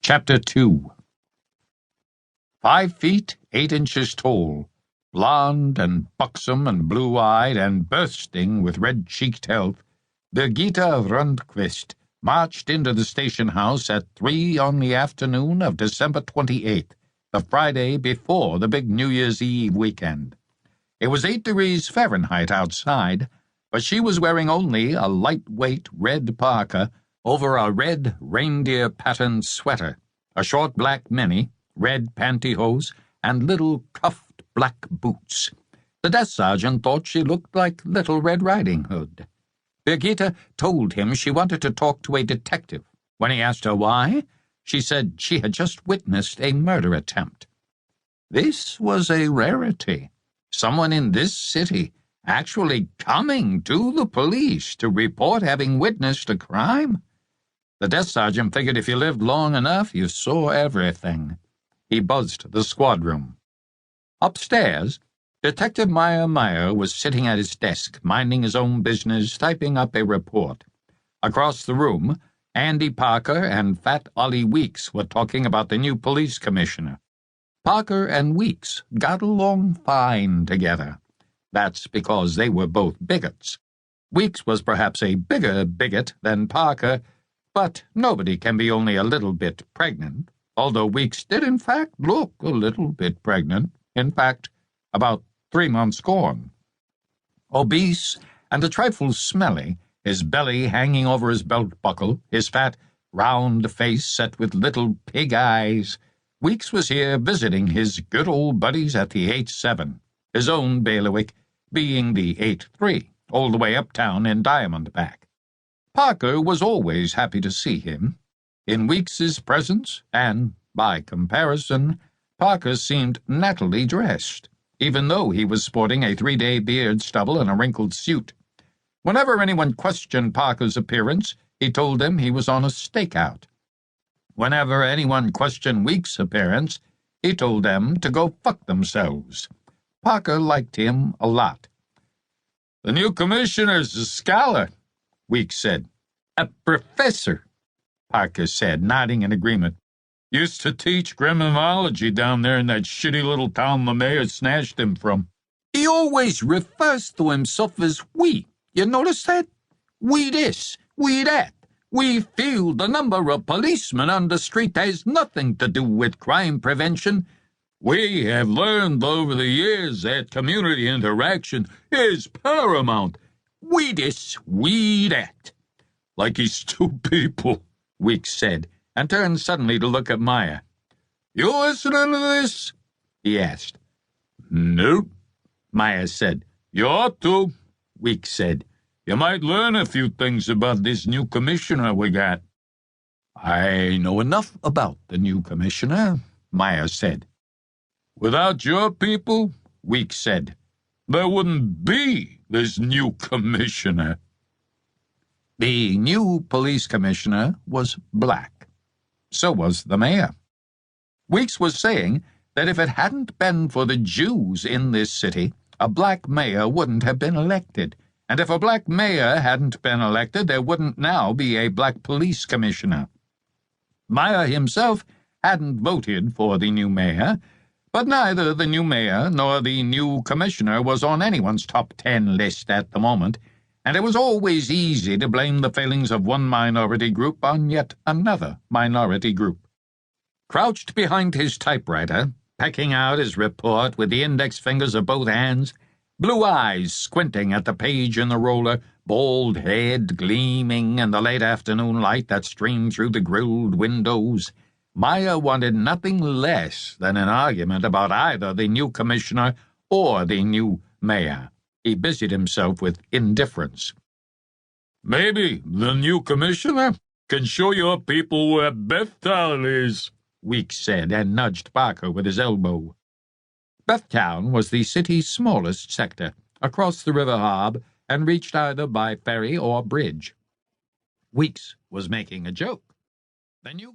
Chapter 2. 5 feet 8 inches tall, blonde and buxom and blue-eyed and bursting with red-cheeked health, Birgitta Rundquist marched into the station house at 3 on the afternoon of December 28th, the Friday before the big New Year's Eve weekend. It was 8 degrees Fahrenheit outside, but she was wearing only a lightweight red parka over a red reindeer-patterned sweater, a short black mini, red pantyhose, and little cuffed black boots. The desk sergeant thought she looked like Little Red Riding Hood. Birgitta told him she wanted to talk to a detective. When he asked her why, she said she had just witnessed a murder attempt. This was a rarity. Someone in this city actually coming to the police to report having witnessed a crime. The desk sergeant figured if you lived long enough, you saw everything. He buzzed the squad room. Upstairs, Detective Meyer was sitting at his desk, minding his own business, typing up a report. Across the room, Andy Parker and Fat Ollie Weeks were talking about the new police commissioner. Parker and Weeks got along fine together. That's because they were both bigots. Weeks was perhaps a bigger bigot than Parker, but nobody can be only a little bit pregnant, although Weeks did in fact look a little bit pregnant, in fact, about 3 months gone. Obese and a trifle smelly, his belly hanging over his belt buckle, his fat, round face set with little pig eyes, Weeks was here visiting his good old buddies at the 8-7, his own bailiwick being the 8-3, all the way uptown in Diamondback. Parker was always happy to see him. In Weeks's presence, and, by comparison, Parker seemed nattily dressed, even though he was sporting a 3-day beard stubble and a wrinkled suit. Whenever anyone questioned Parker's appearance, he told them he was on a stakeout. Whenever anyone questioned Weeks' appearance, he told them to go fuck themselves. Parker liked him a lot. "The new commissioner's a scholar," Weeks said. "A professor," Parker said, nodding in agreement. "Used to teach criminology down there in that shitty little town the mayor snatched him from." "He always refers to himself as we. You notice that? We this, we that. We feel the number of policemen on the street has nothing to do with crime prevention. We have learned over the years that community interaction is paramount. We this, we that." "Like he's two people," Weeks said, and turned suddenly to look at Meyer. "You listening to this?" he asked. "Nope," Meyer said. "You ought to," Weeks said. "You might learn a few things about this new commissioner we got." "I know enough about the new commissioner," Meyer said. "Without your people," Weeks said, "there wouldn't be this new commissioner." The new police commissioner was black. So was the mayor. Weeks was saying that if it hadn't been for the Jews in this city, a black mayor wouldn't have been elected, and if a black mayor hadn't been elected, there wouldn't now be a black police commissioner. Meyer himself hadn't voted for the new mayor, but neither the new mayor nor the new commissioner was on anyone's top 10 list at the moment, and it was always easy to blame the failings of one minority group on yet another minority group. Crouched behind his typewriter, pecking out his report with the index fingers of both hands, blue eyes squinting at the page in the roller, bald head gleaming in the late afternoon light that streamed through the grilled windows, Meyer wanted nothing less than an argument about either the new commissioner or the new mayor. He busied himself with indifference. "Maybe the new commissioner can show your people where Bethtown is," Weeks said, and nudged Parker with his elbow. Bethtown was the city's smallest sector, across the River Harb, and reached either by ferry or bridge. Weeks was making a joke. The new